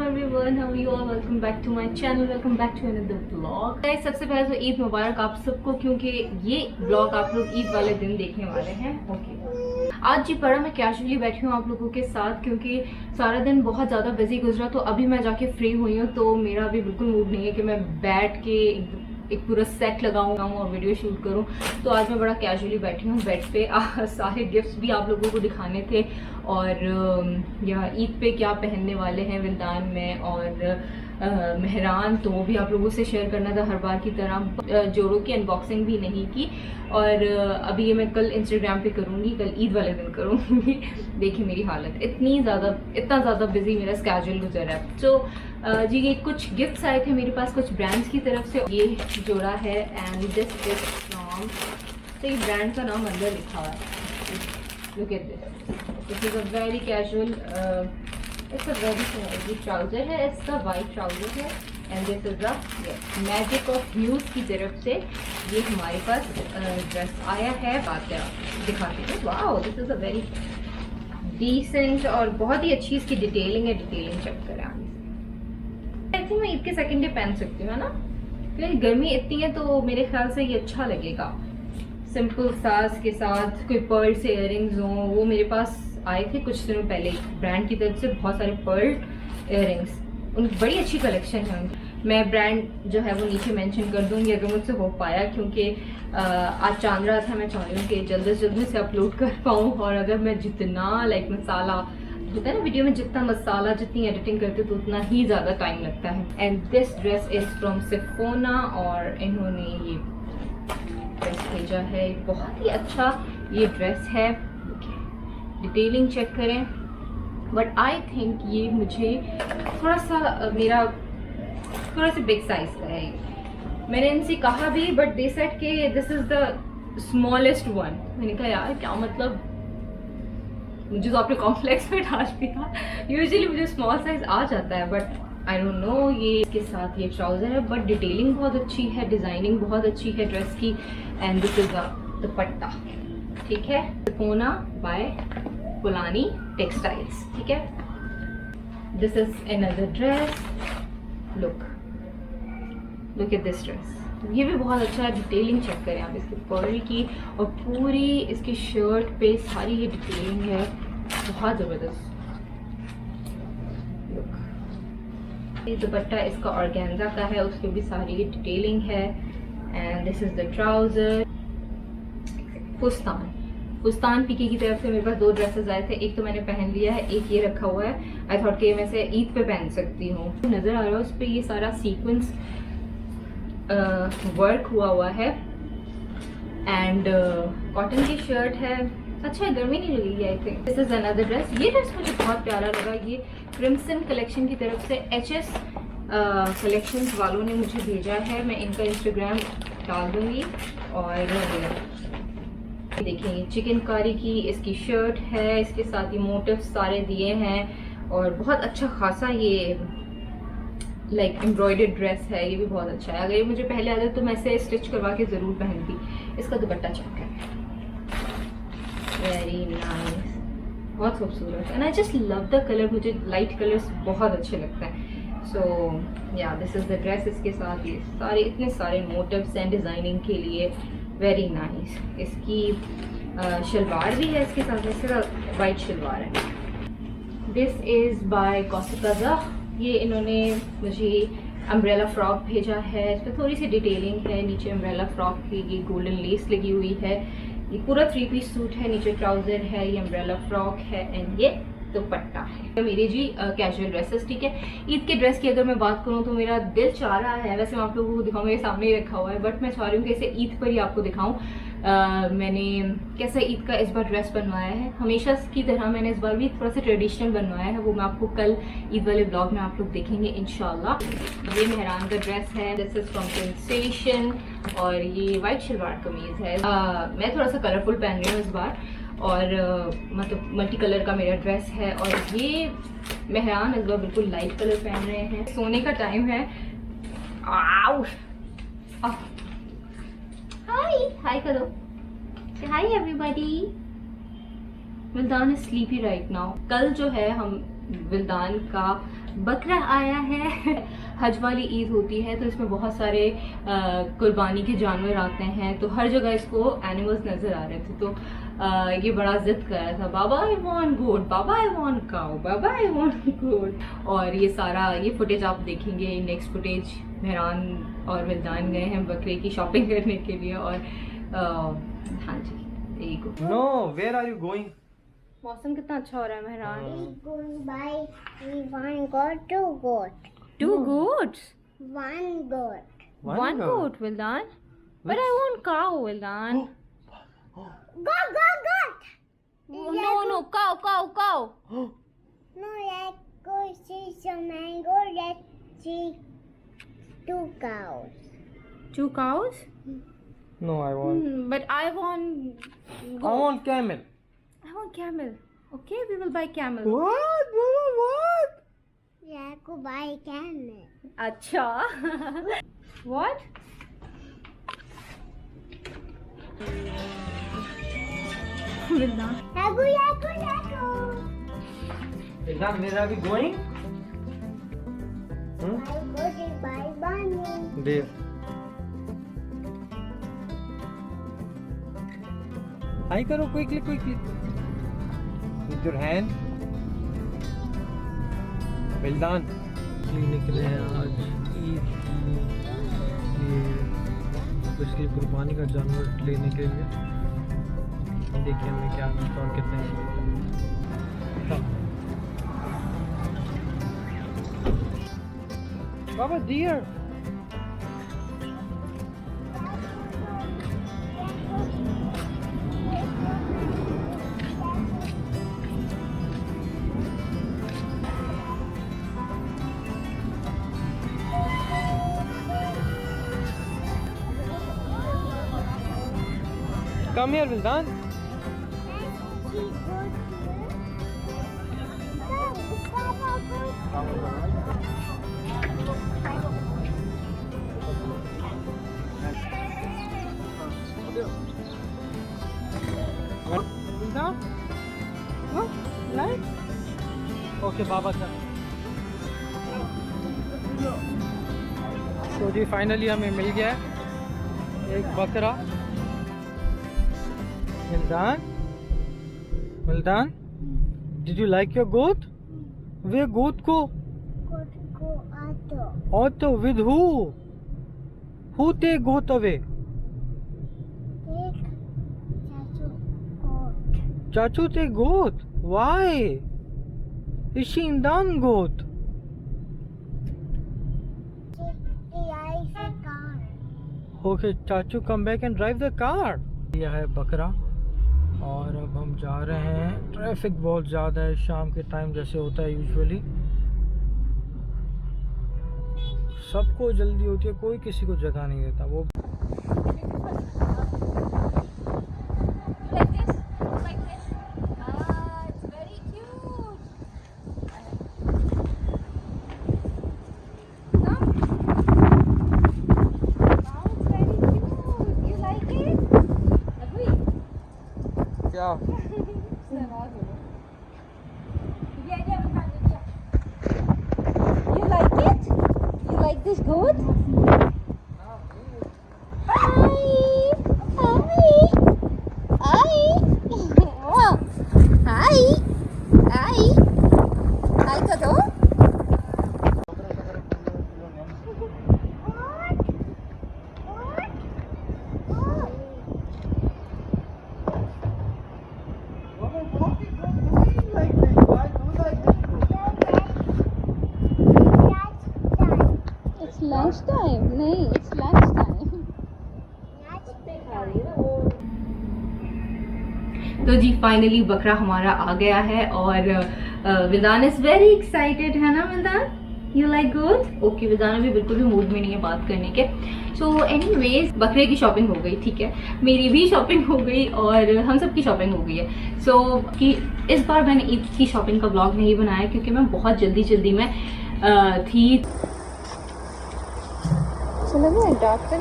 everyone, how are you all? Welcome back to my channel. Welcome back to another vlog. सबसे पहले तो ईद मुबारक आप सबको, क्योंकि ये व्लॉग आप लोग ईद वाले दिन देखने वाले हैं। ओके, आज जी पड़ा मैं कैजुअली बैठी हूँ आप लोगों के साथ, क्योंकि सारा दिन बहुत ज़्यादा बिजी गुजरा। तो अभी मैं जाके फ्री हुई हूँ, तो मेरा अभी बिल्कुल मूड नहीं है कि मैं बैठ के एक पूरा सेट लगाऊँ और वीडियो शूट करूँ। तो आज मैं बड़ा कैजुअली बैठी हूँ बेड पे। सारे गिफ्ट्स भी आप लोगों को दिखाने थे, और या ईद पे क्या पहनने वाले हैं विल्दान में और मेहरान, तो वो भी आप लोगों से शेयर करना था हर बार की तरह। जोड़ों की अनबॉक्सिंग भी नहीं की, और अभी ये मैं कल इंस्टाग्राम पे करूँगी, कल ईद वाले दिन करूँगी। देखिए मेरी हालत इतना ज़्यादा बिजी मेरा स्केड्यूल गुजर है। तो जी ये कुछ गिफ्ट्स आए थे मेरे पास कुछ ब्रांड्स की तरफ से। ये जोड़ा है एंड दिस इज फ्रॉम, तो ये ब्रांड का नाम अंदर लिखा हुआ है। Look at this is a very casual, it's a very trouser है, इसका वाइट ट्राउजर है। And this is a magic of huge की तरफ से ये हमारे पास ड्रेस आया है। बात दिखाते हैं। Wow, this is a very decent और बहुत ही अच्छी इसकी डिटेलिंग है। डिटेलिंग चेक करें आप। आई थिंक मैं ईद के सेकंड डे पहन सकती हूँ, है ना, क्योंकि गर्मी इतनी है तो मेरे ख्याल से ये अच्छा लगेगा। सिंपल साज के साथ कोई पर्ल से इयररिंग्स हों, वो मेरे पास आए थे कुछ दिनों पहले ब्रांड की तरफ से, बहुत सारे पर्ल इयररिंग्स, उनकी बड़ी अच्छी कलेक्शन है। मैं ब्रांड जो है वो नीचे मेंशन कर दूंगी अगर मुझसे हो पाया, क्योंकि आज चांद रात था। मैं चाह रही हूँ कि जल्दी से जल्दी से अपलोड कर पाऊँ, और अगर मैं जितना मसाला होता है ना वीडियो में, जितना मसाला जितनी एडिटिंग करते तो उतना ही ज़्यादा टाइम लगता है। And this dress is from सिफोना, और इन्होंने ये ड्रेस भेजा है। बहुत ही अच्छा ये ड्रेस है, डिटेलिंग चेक करें। बट आई थिंक ये मुझे थोड़ा सा बिग साइज का है। मैंने इनसे कहा भी, बट दे सेड कि this is the smallest one. मैंने कहा यार क्या मतलब, मुझे तो आपने कॉम्प्लेक्स में डाल दिया। यूजुअली मुझे स्मॉल साइज आ जाता है, बट आई डोंट नो। ये इसके साथ ये ट्राउजर है, बट डिटेलिंग बहुत अच्छी है, डिजाइनिंग बहुत अच्छी है ड्रेस की। एंड दिस इज दुपट्टा, ठीक है, सिफोना बाय पुलानी टेक्सटाइल्स, ठीक है। This is another dress, look at this dress. ये भी बहुत अच्छा है। डिटेलिंग चेक करें आप इसकी पर्ल की, और पूरी इसकी शर्ट पे सारी ये डिटेलिंग है, बहुत ज़बरदस्त। ये दुपट्टा इसका ऑर्गेन्जा का है, उस पर भी सारी ये डिटेलिंग है। And this is the trouser. फुस्तान पीके की तरफ से मेरे पास 2 ड्रेसेस आए थे। एक तो मैंने पहन लिया है, एक ये रखा हुआ है। आई थॉट कि मैं से ईद पे पहन सकती हूँ। नज़र आ रहा है उस पर ये सारा सीक्वेंस वर्क हुआ है। एंड कॉटन की शर्ट है, अच्छा है, गर्मी नहीं लगेगी I think. This is another dress. ये ड्रेस मुझे बहुत प्यारा लगा। ये क्रिम्सन कलेक्शन की तरफ से HS कलेक्शंस वालों ने मुझे भेजा है। मैं इनका इंस्टाग्राम डाल दूंगी। और देखिए चिकनकारी की इसकी शर्ट है, इसके साथ ये मोटिव्स सारे दिए हैं, और बहुत अच्छा खासा ये एम्ब्रॉयडर्ड ड्रेस है। ये भी बहुत अच्छा है। अगर ये मुझे पहले आता तो मैं इसे स्टिच करवा के ज़रूर पहनती। इसका दुपट्टा चेक करें, वेरी नाइस, बहुत खूबसूरत। And I just love the colour, मुझे लाइट कलर्स बहुत अच्छे लगते हैं। सो या दिस इज द ड्रेस। इसके साथ ये सारे इतने सारे मोटिव्स हैं डिज़ाइनिंग के लिए, वेरी नाइस। इसकी शलवार भी है इसके साथ, इसका वाइट शलवार है। दिस इज़ बाय कॉसिकाजा। ये इन्होंने मुझे अम्ब्रेला फ्रॉक भेजा है। इस पर थोड़ी सी डिटेलिंग है। नीचे अम्ब्रेला फ्रॉक की ये गोल्डन लेस लगी हुई है। ये पूरा 3 पीस सूट है, नीचे ट्राउजर है, ये अम्ब्रेला फ्रॉक है, एंड ये दुपट्टा है। तो मेरी जी कैजुअल ड्रेसेस, ठीक है। ईद के ड्रेस की अगर मैं बात करूँ तो मेरा दिल चाह रहा है, वैसे मैं आप लोगों को दिखाऊँ, मेरे सामने ही रखा हुआ है, बट मैं चाह रही हूँ कि इसे ईद पर ही आपको दिखाऊँ। मैंने कैसा ईद का इस बार ड्रेस बनवाया है, हमेशा की तरह मैंने इस बार भी थोड़ा सा ट्रेडिशनल बनवाया है, वो मैं आपको कल ईद वाले ब्लॉग में आप लोग देखेंगे इंशाल्लाह। ये मेहरान का ड्रेस है, दिस इज फ्रॉम सेंसेशन, और ये वाइट शलवार कमीज है। मैं थोड़ा सा कलरफुल पहन रही हूँ इस बार, और मतलब मल्टी कलर का मेरा ड्रेस है। और ये मेहरान इस बार बिल्कुल लाइट कलर पहन रहे हैं। सोने का टाइम है। आओ हाय करो, hi everybody. Vildan is sleepy right now. कल जो है हम विल्दान का बकरा आया है। हज वाली ईद होती है तो इसमें बहुत सारे कुर्बानी के जानवर आते हैं, तो हर जगह इसको एनिमल्स नजर आ रहे थे। तो ये बड़ा जिद कर रहा था, बाबा आई वांट गोट, बाबा आई वांट काऊ, बाबा आई वांट गोट। और ये सारा ये फुटेज आप देखेंगे, नेक्स्ट फुटेज मेहरान और विल्दान गए हैं बकरे की शॉपिंग करने के लिए। और हाँ जी, यही को। No, where are you going? मौसम कितना अच्छा हो रहा है Mehran. Going by one goat, two goat, Two goats. one goat. One goat, Vildan. But I want cow, Vildan. Goat. No, cow. No, let's go see some mango. Let's see two cows. Two cows? No, I want. But I want I goat. want camel. I want camel. Okay, we will buy camel. What? What? Let's go buy camel. अच्छा. What? Vildan. Let's go. Is that where are we going? I'm going to buy bunny. There. Hi karo quickly. With your hand. Well done. निकले हैं आज ईद की इसलिए कुर्बानी का जानवर लेने के लिए। देखिए हमें क्या मिलता और कितने में मिलता है। बाबा dear Come here, Vildan. Vildan? No? Right? Okay, Baba sir. तो जी फाइनली हमें मिल गया एक बकरा। Vildan, did you like your goat? Where goat go? Goat go auto. Auto with who? Who take goat away? Take Chachu goat. Chachu take goat. Why? Is she Imdan goat? Take the car. Okay, Chachu come back and drive the car. यह है बकरा और अब हम जा रहे हैं। Traffic बहुत ज़्यादा है शाम के टाइम जैसे होता है यूजुअली। सबको जल्दी होती है, कोई किसी को जगह नहीं देता। वो क्या You like it? You like this goat? Hi! Hi, Kato? Lunch time नहीं, इट्स लंच टाइम। तो जी फाइनली बकरा हमारा आ गया है और विल्दान इज वेरी एक्साइटेड, है ना Vildan? You like good? Okay, Vildan अभी बिल्कुल भी मूड में नहीं है बात करने के। सो एनीवेज बकरे की शॉपिंग हो गई, ठीक है, मेरी भी शॉपिंग हो गई और हम सब की शॉपिंग हो गई है। सो कि इस बार मैंने ईद की शॉपिंग का ब्लॉग नहीं बनाया क्योंकि मैं बहुत जल्दी में थी। चलो मैं डॉक्टर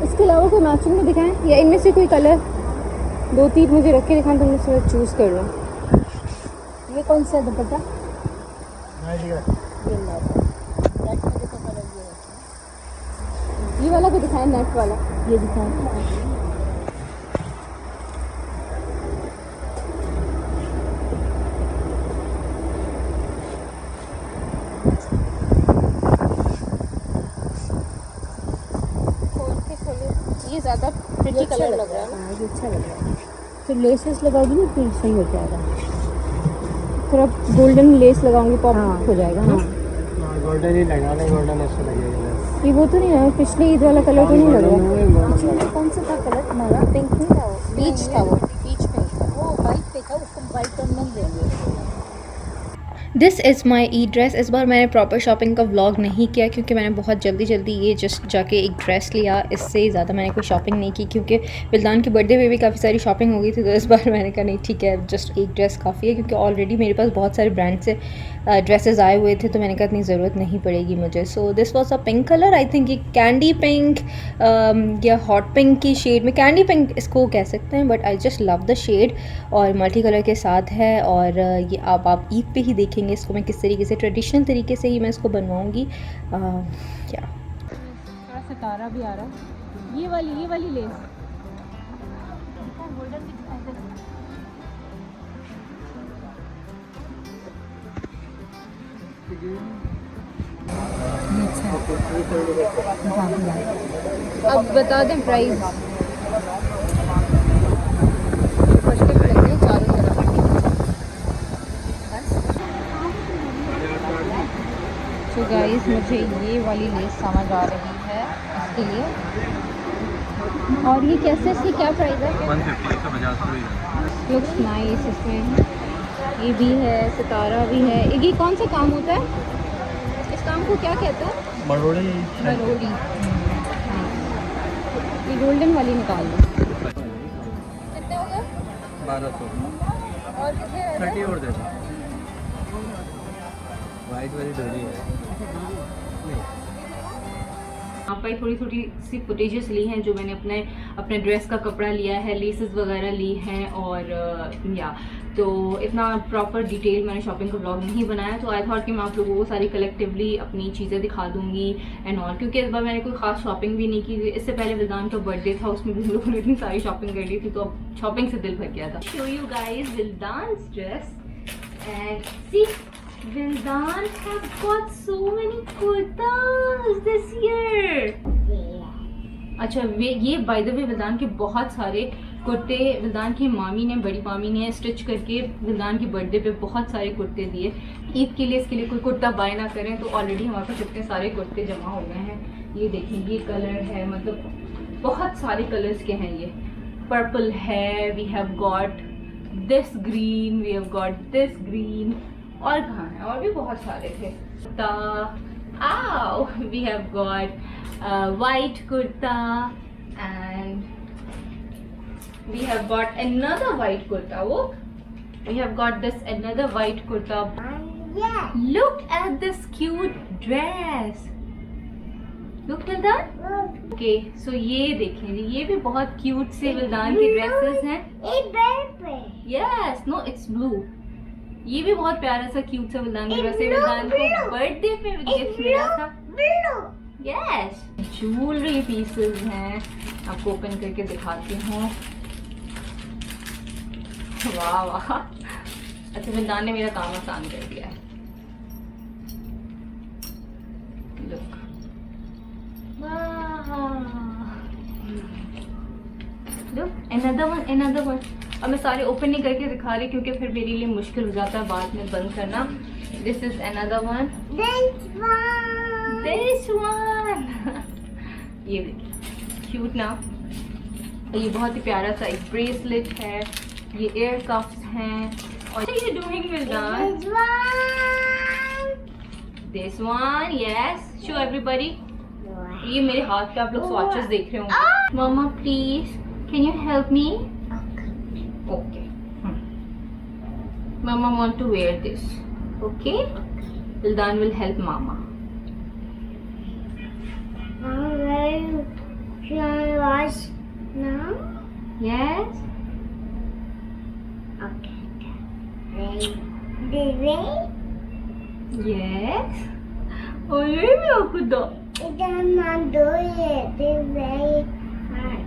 इसके अलावा कोई मैचिंग में दिखाएं या इनमें से कोई कलर 2-3 मुझे रख के दिखाएं तो मैं इसमें चूज़ कर लूँ। ये कौन सा दुपट्टा? ये वाला भी दिखाएं, नेट वाला ये दिखाएं। ये ज़्यादा प्रिटी कलर लग रहा है ना? ये अच्छा लग रहा है। तो लेसेस लगाओगी ना फिर सही हो जाएगा। थोड़ा गोल्डन लेस लगाऊंगी पॉप हो जाएगा ना? गोल्डन ही लगाना, गोल्डन अच्छा लगेगा। ये वो तो नहीं है, पिछले ईद वाला कलर तो नहीं लग रहा। इसमें कौन सा था कलर तुम्हारा? पिंक नहीं था वो? पीच था, वो पीच पिंक था। वो वाइट पे था, उसको वाइट टर्न देंगे। This is my E dress. इस बार मैंने प्रॉपर शॉपिंग का व्लॉग नहीं किया क्योंकि मैंने बहुत जल्दी ये जस्ट जाके एक ड्रेस लिया। इससे ज़्यादा मैंने कोई शॉपिंग नहीं की क्योंकि विल्दान के बर्थडे पे भी काफ़ी सारी शॉपिंग हो गई थी। तो इस बार मैंने कहा नहीं ठीक है, जस्ट एक ड्रेस काफ़ी है क्योंकि ऑलरेडी मेरे पास बहुत सारे ब्रांड से ड्रेसेस आए हुए थे तो मैंने कहा इतनी ज़रूरत नहीं पड़ेगी मुझे। So this was a pink colour, I think ये कैंडी पिंक या हॉट पिंक की शेड में, कैंडी पिंक इसको कह सकते हैं, but I just love the shade और मल्टी कलर के साथ है। और ये आप ईद पे ही देखेंगे इसको मैं किस तरीके से, ट्रेडिशनल तरीके से ही मैं इसको बनवाऊँगी। क्या थोड़ा सितारा भी आ रहा है। ये वाली लेस गोल्डन भी दिखाई दे रहा है। अब बता दें प्राइस। तो गाइस मुझे ये वाली लेस समझ आ रही है इसके लिए। और ये कैसे, इसकी क्या प्राइस है? 150 लुक्स नाइस। इसमें ये भी है, सितारा भी है। ये कौन सा काम होता है? इस काम को क्या कहते हैं? मरोड़ी। मरोड़ी। ये गोल्डन वाली निकाल दो। कितने हो गए? 1200 और कितने रह गए? 30 और दे दो। वाइट वाली डोरी है। आप भाई थोड़ी सी फुटेजेस ली हैं जो मैंने अपने ड्रेस का कपड़ा लिया है, लेसेस वगैरह ली हैं और या तो इतना प्रॉपर डिटेल मैंने शॉपिंग का ब्लॉग नहीं बनाया। तो आई थॉट कि मैं आप लोगों को सारी कलेक्टिवली अपनी चीज़ें दिखा दूंगी एंड ऑल, क्योंकि इस बार मैंने कोई खास शॉपिंग भी नहीं की। इससे पहले विल्दान का बर्थडे था, उसमें भी हम लोगों ने इतनी सारी शॉपिंग कर ली थी तो अब शॉपिंग से दिल भर गया था। Show you guys Vildan's dress and see Vildan have got so many kurtas this year. अच्छा ये बाय द वे विल्दान के बहुत सारे कुर्ते विल्दान की मामी ने, बड़ी मामी ने स्टिच करके विल्दान की बर्थडे पे बहुत सारे कुर्ते दिए। ईद के लिए इसके लिए कोई कुर्ता बाय ना करें तो ऑलरेडी हमारे पास इतने सारे कुर्ते जमा हो गए हैं। ये देखिए ये कलर है, मतलब बहुत सारे कलर्स के हैं। ये पर्पल है, we have got this green, we have got this green, और कहाँ है, और भी बहुत सारे थे। We have got white kurta and we have got another white kurta. Look, we have got this another white kurta. Yeah. Look at this cute dress. Look at that. Okay, so ये देखें, ये भी बहुत क्यूट से विल्दान की dresses हैं। Yes, no, it's blue. ये भी बहुत प्यारा सा क्यूट सा विल्दान की ड्रेस है। विल्दान को बर्थडे पे गिफ्ट मिला था। यस, ज्वेलरी पीसेस हैं, आपको ओपन करके दिखाती हूँ। वाह वाह, अच्छा विल्दान ने मेरा काम आसान कर दिया है। लुक, वाह, लुक, another one। अब मैं सारे ओपन नहीं करके दिखा रही क्योंकि फिर मेरे लिए मुश्किल हो जाता है बाद में बंद करना। This is another one. This one. This one. ये देखिए, क्यूट ना। ये बहुत ही प्यारा सा एक ब्रेसलेट है। ये एयर कफ्स हैं। और what are you doing with that? This one. This one, yes. Show everybody. ये मेरे हाथ पे आप लोग swatches देख रहे होंगे। Mama, please, can you help me? Okay. Mama want to wear this. Okay? Ildan will help Mama. Should I wash now? Yes? Okay. The way Yes? Oh, ये भी आपको दो। it does not do it. The way hard.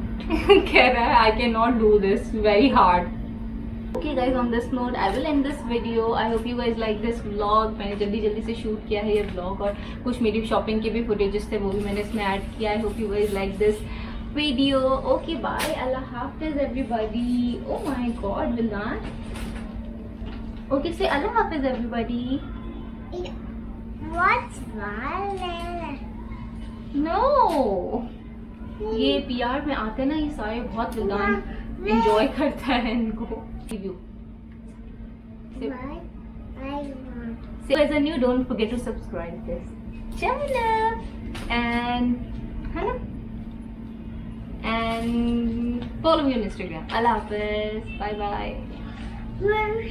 कह रहा है I cannot do this, very hard. Okay guys, on this note I will end this video. I hope you guys like this vlog. मैंने जल्दी से shoot किया है ये vlog और कुछ मेरी शॉपिंग के भी फुटेजेस थे वो भी मैंने इसमें ऐड किया। I hope you guys like this video. Okay, bye. Allah Hafiz everybody. Oh my God, Vildan. Okay, say Allah Hafiz everybody. What's wrong? No. ये PR में आते ना ये सारे बहुत विदान एंजॉय करता है इनको। Review. What I want. So as a new, don't forget to subscribe this channel and follow me on Instagram. Allah Hafiz. Bye bye. Where